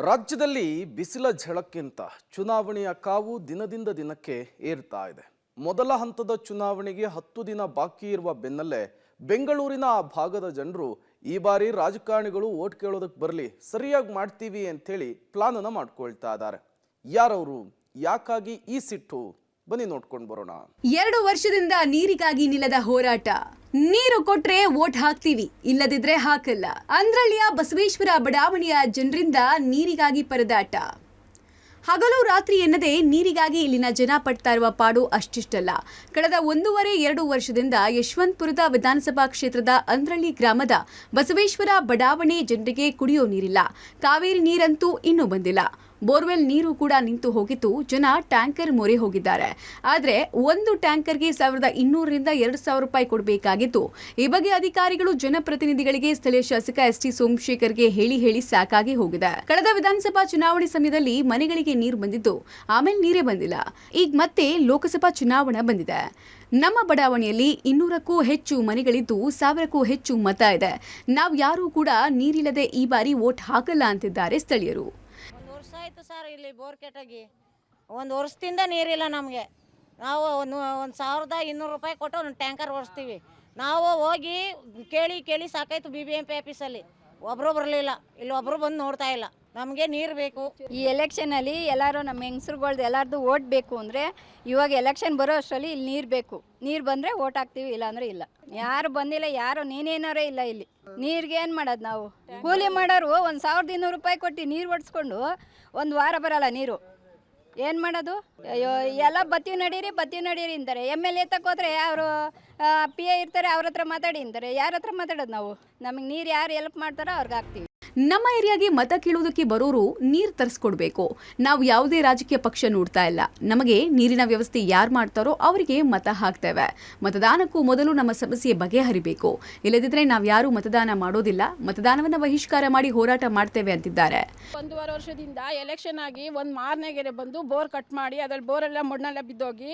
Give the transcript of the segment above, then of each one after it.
ರಾಜ್ಯದಲ್ಲಿ ಬಿಸಿಲ ಝಳಕ್ಕಿಂತ ಚುನಾವಣೆಯ ಕಾವು ದಿನದಿಂದ ದಿನಕ್ಕೆ ಏರ್ತಾ ಇದೆ. ಮೊದಲ ಹಂತದ ಚುನಾವಣೆಗೆ 10 ದಿನ ಬಾಕಿ ಇರುವ ಬೆನ್ನಲ್ಲೇ ಬೆಂಗಳೂರಿನ ಆ ಭಾಗದ ಜನರು ಈ ಬಾರಿ ರಾಜಕಾರಣಿಗಳು ವೋಟ್ ಕೇಳೋದಕ್ಕೆ ಬರಲಿ, ಸರಿಯಾಗಿ ಮಾಡ್ತೀವಿ ಅಂತೇಳಿ ಪ್ಲಾನ್ ಅನ್ನು ಮಾಡ್ಕೊಳ್ತಾ ಇದ್ದಾರೆ. ಯಾರವರು, ಯಾಕಾಗಿ ಈ ಸಿಟ್ಟು, ಬನ್ನಿ ನೋಡ್ಕೊಂಡು ಬರೋಣ. 2 ವರ್ಷದಿಂದ ನೀರಿಗಾಗಿ ನಿಲ್ಲದ ಹೋರಾಟ. ನೀರು ಕೊಟ್ರೆ ವೋಟ್ ಹಾಕ್ತೀವಿ, ಇಲ್ಲದಿದ್ರೆ ಹಾಕಲ್ಲ. ಅಂದ್ರಳ್ಳಿಯ ಬಸವೇಶ್ವರ ಬಡಾವಣೆಯ ಜನರಿಂದ ನೀರಿಗಾಗಿ ಪರದಾಟ. ಹಗಲು ರಾತ್ರಿ ಎನ್ನದೆ ನೀರಿಗಾಗಿ ಇಲ್ಲಿನ ಜನ ಪಡ್ತಾ ಇರುವ ಪಾಡು ಅಷ್ಟಿಷ್ಟಲ್ಲ. ಕಳೆದ 1.5-2 ವರ್ಷದಿಂದ ಯಶವಂತಪುರದ ವಿಧಾನಸಭಾ ಕ್ಷೇತ್ರದ ಅಂದ್ರಳ್ಳಿ ಗ್ರಾಮದ ಬಸವೇಶ್ವರ ಬಡಾವಣೆ ಜನರಿಗೆ ಕುಡಿಯೋ ನೀರಿಲ್ಲ. ಕಾವೇರಿ ನೀರಂತೂ ಇನ್ನೂ ಬಂದಿಲ್ಲ. ಬೋರ್ವೆಲ್ ನೀರು ಕೂಡ ನಿಂತು ಹೋಗಿದ್ದು ಜನ ಟ್ಯಾಂಕರ್ ಮೊರೆ ಹೋಗಿದ್ದಾರೆ. ಆದರೆ ಒಂದು ಟ್ಯಾಂಕರ್ಗೆ 1200ರಿಂದ 2000 ರೂಪಾಯಿ ಕೊಡಬೇಕಾಗಿತ್ತು. ಈ ಬಗ್ಗೆ ಅಧಿಕಾರಿಗಳು ಜನಪ್ರತಿನಿಧಿಗಳಿಗೆ ಸ್ಥಳೀಯ ಶಾಸಕ ಎಸ್.ಟಿ. ಸೋಮಶೇಖರ್ಗೆ ಹೇಳಿ ಸಾಕಾಗಿ ಹೋಗಿದೆ. ಕಳೆದ ವಿಧಾನಸಭಾ ಚುನಾವಣೆ ಸಮಯದಲ್ಲಿ ಮನೆಗಳಿಗೆ ನೀರು ಬಂದಿದ್ದು, ಆಮೇಲೆ ನೀರೇ ಬಂದಿಲ್ಲ. ಈಗ ಮತ್ತೆ ಲೋಕಸಭಾ ಚುನಾವಣೆ ಬಂದಿದೆ. ನಮ್ಮ ಬಡಾವಣೆಯಲ್ಲಿ 200ಕ್ಕೂ ಹೆಚ್ಚು ಮನೆಗಳಿದ್ದು 1000ಕ್ಕೂ ಹೆಚ್ಚು ಮತ ಇದೆ. ನಾವು ಯಾರೂ ಕೂಡ ನೀರಿಲ್ಲದೆ ಈ ಬಾರಿ ವೋಟ್ ಹಾಕಲ್ಲ ಅಂತಿದ್ದಾರೆ ಸ್ಥಳೀಯರು. ಆಯಿತು ಸರ್, ಇಲ್ಲಿ ಬೋರ್ ಕೆಟ್ಟಾಗಿ 1 ವರ್ಷದಿಂದ ನೀರಿಲ್ಲ ನಮಗೆ. ನಾವು 1200 ರೂಪಾಯಿ ಕೊಟ್ಟು ಒಂದು ಟ್ಯಾಂಕರ್ ಓಡಿಸ್ತೀವಿ. ನಾವು ಹೋಗಿ ಕೇಳಿ ಸಾಕಾಯ್ತು BBMP ಆಫೀಸಲ್ಲಿ. ಒಬ್ಬರು ಬರಲಿಲ್ಲ, ಇಲ್ಲಿ ಒಬ್ಬರು ಬಂದು ನೋಡ್ತಾ ಇಲ್ಲ. ನಮಗೆ ನೀರು ಬೇಕು. ಈ ಎಲೆಕ್ಷನಲ್ಲಿ ಎಲ್ಲರೂ ನಮ್ಮ ಹೆಂಗಸ್ರುಗಳ್ದು ಎಲ್ಲರದು ಓಟ್ ಬೇಕು ಅಂದರೆ ಇವಾಗ ಎಲೆಕ್ಷನ್ ಬರೋ ಅಷ್ಟರಲ್ಲಿ ಇಲ್ಲಿ ನೀರು ಬೇಕು. ನೀರು ಬಂದರೆ ಓಟ್ ಹಾಕ್ತೀವಿ, ಇಲ್ಲಾಂದರೆ ಇಲ್ಲ. ಯಾರು ಬಂದಿಲ್ಲ, ಯಾರು ನೀನೇನೋರೇ ಇಲ್ಲ ಇಲ್ಲಿ. ನೀರಿಗೆ ಏನು ಮಾಡೋದು ನಾವು? ಕೂಲಿ ಮಾಡೋರು 1200 ರೂಪಾಯಿ ಕೊಟ್ಟು ನೀರು ಒಡ್ಸ್ಕೊಂಡು 1 ವಾರ ಬರಲ್ಲ ನೀರು. ಏನು ಮಾಡೋದು? ಅಯ್ಯೋ, ಎಲ್ಲ ಬತ್ತೀವಿ ನಡೀರಿ ಅಂತಾರೆ. MLA ತಕ್ಕೋದ್ರೆ ಅವರು PA ಇರ್ತಾರೆ, ಅವ್ರ ಹತ್ರ ಮಾತಾಡಿ ಅಂತಾರೆ. ಯಾರ ಹತ್ರ ಮಾತಾಡೋದು ನಾವು? ನಮಗೆ ನೀರು ಯಾರು ಹೆಲ್ಪ್ ಮಾಡ್ತಾರೋ ಅವ್ರಿಗೆ ಹಾಕ್ತೀವಿ. ನಮ್ಮ ಏರಿಯಾಗೆ ಮತ ಕೇಳೋದಕ್ಕೆ ಬರೋರು ನೀರು ತರಿಸ್ಕೊಡ್ಬೇಕು. ನಾವು ಯಾವುದೇ ರಾಜಕೀಯ ಪಕ್ಷ ನೋಡ್ತಾ ಇಲ್ಲ. ನಮಗೆ ನೀರಿನ ವ್ಯವಸ್ಥೆ ಯಾರು ಮಾಡ್ತಾರೋ ಅವರಿಗೆ ಮತ ಹಾಕ್ತೇವೆ. ಮತದಾನಕ್ಕೂ ಮೊದಲು ನಮ್ಮ ಸಮಸ್ಯೆ ಬಗೆಹರಿಬೇಕು. ಇಲ್ಲದಿದ್ರೆ ನಾವು ಯಾರು ಮತದಾನ ಮಾಡೋದಿಲ್ಲ. ಮತದಾನವನ್ನು ಬಹಿಷ್ಕಾರ ಮಾಡಿ ಹೋರಾಟ ಮಾಡ್ತೇವೆ ಅಂತಿದ್ದಾರೆ. 1.5 ವರ್ಷದಿಂದ ಎಲೆಕ್ಷನ್ ಆಗಿ ಒಂದು ಮಾರನೆಗೆರೆ ಬಂದು ಬೋರ್ ಕಟ್ ಮಾಡಿ ಅದ್ರಲ್ಲಿ ಬೋರೆಲ್ಲ ಮಣ್ಣೆಲ್ಲ ಬಿದ್ದೋಗಿ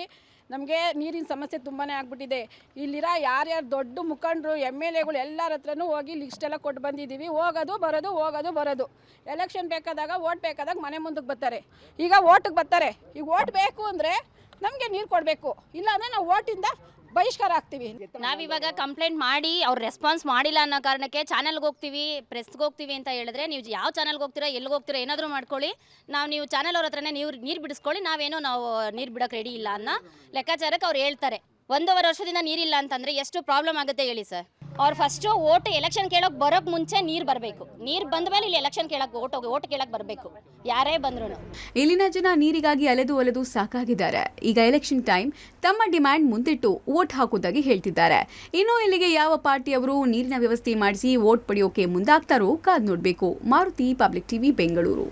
ನಮಗೆ ನೀರಿನ ಸಮಸ್ಯೆ ತುಂಬಾ ಆಗ್ಬಿಟ್ಟಿದೆ. ಇಲ್ಲಿರೋ ಯಾರ್ಯಾರು ದೊಡ್ಡ ಮುಖಂಡರು MLAಗಳು ಎಲ್ಲರ ಹತ್ರನೂ ಹೋಗಿ ಲಿಸ್ಟ್ ಎಲ್ಲ ಕೊಟ್ಟು ಬಂದಿದ್ದೀವಿ. ಹೋಗೋದು ಬರೋದು. ಎಲೆಕ್ಷನ್ ಬೇಕಾದಾಗ ಓಟ್ ಬೇಕಾದಾಗ ಮನೆ ಮುಂದಕ್ಕೆ ಬರ್ತಾರೆ. ಈಗ ಓಟಿಗೆ ಬರ್ತಾರೆ. ಈಗ ಓಟ್ ಬೇಕು ಅಂದರೆ ನಮಗೆ ನೀರು ಕೊಡಬೇಕು, ಇಲ್ಲಾಂದರೆ ನಾವು ಓಟಿಂದ ಬಹಿಷ್ಕಾರ ಆಗ್ತೀವಿ. ನಾವಿವಾಗ ಕಂಪ್ಲೇಂಟ್ ಮಾಡಿ ಅವ್ರು ರೆಸ್ಪಾನ್ಸ್ ಮಾಡಿಲ್ಲ ಅನ್ನೋ ಕಾರಣಕ್ಕೆ ಚಾನಲ್ಗೆ ಹೋಗ್ತೀವಿ, ಪ್ರೆಸ್ಗೆ ಹೋಗ್ತೀವಿ ಅಂತ ಹೇಳಿದ್ರೆ, ನೀವು ಯಾವ ಚಾನಲ್ಗೆ ಹೋಗ್ತೀರಾ, ಎಲ್ಲಿಗೆ ಹೋಗ್ತೀರಾ, ಏನಾದರೂ ಮಾಡ್ಕೊಳ್ಳಿ, ನೀವು ಚಾನಲ್ ಅವ್ರ ಹತ್ರನೇ ನೀರು ಬಿಡಿಸ್ಕೊಳ್ಳಿ, ನಾವು ನೀರು ಬಿಡೋಕೆ ರೆಡಿ ಇಲ್ಲ ಅನ್ನೋ ಲೆಕ್ಕಾಚಾರಕ್ಕೆ ಅವ್ರು ಹೇಳ್ತಾರೆ. 1.5 ವರ್ಷದಿಂದ ನೀರಿಲ್ಲ ಅಂತಂದರೆ ಎಷ್ಟು ಪ್ರಾಬ್ಲಮ್ ಆಗುತ್ತೆ ಹೇಳಿ ಸರ್. ಅವ್ರು ಫಸ್ಟು ಓಟ್ ಎಲೆಕ್ಷನ್ ಕೇಳೋಕೆ ಬರೋಕ್ಕೆ ಮುಂಚೆ ನೀರು ಬರಬೇಕು. ನೀರು ಬಂದ ಮೇಲೆ ಇಲ್ಲಿ ಎಲೆಕ್ಷನ್ ಕೇಳೋಕೆ ಓಟ್ ಕೇಳೋಕೆ ಬರಬೇಕು, ಯಾರೇ ಬಂದ್ರು. ಇಲ್ಲಿನ ಜನ ನೀರಿಗಾಗಿ ಅಲೆದು ಸಾಕಾಗಿದ್ದಾರೆ. ಈಗ ಎಲೆಕ್ಷನ್ ಟೈಮ್, ತಮ್ಮ ಡಿಮ್ಯಾಂಡ್ ಮುಂದಿಟ್ಟು ವೋಟ್ ಹಾಕುವುದಾಗಿ ಹೇಳ್ತಿದ್ದಾರೆ. ಇನ್ನು ಇಲ್ಲಿಗೆ ಯಾವ ಪಾರ್ಟಿಯವರು ನೀರಿನ ವ್ಯವಸ್ಥೆ ಮಾಡಿಸಿ ವೋಟ್ ಪಡೆಯೋಕೆ ಮುಂದಾಗ್ತಾರೋ ಕಾದ್ ನೋಡಬೇಕು. Maruti, public TV, Bengaluru.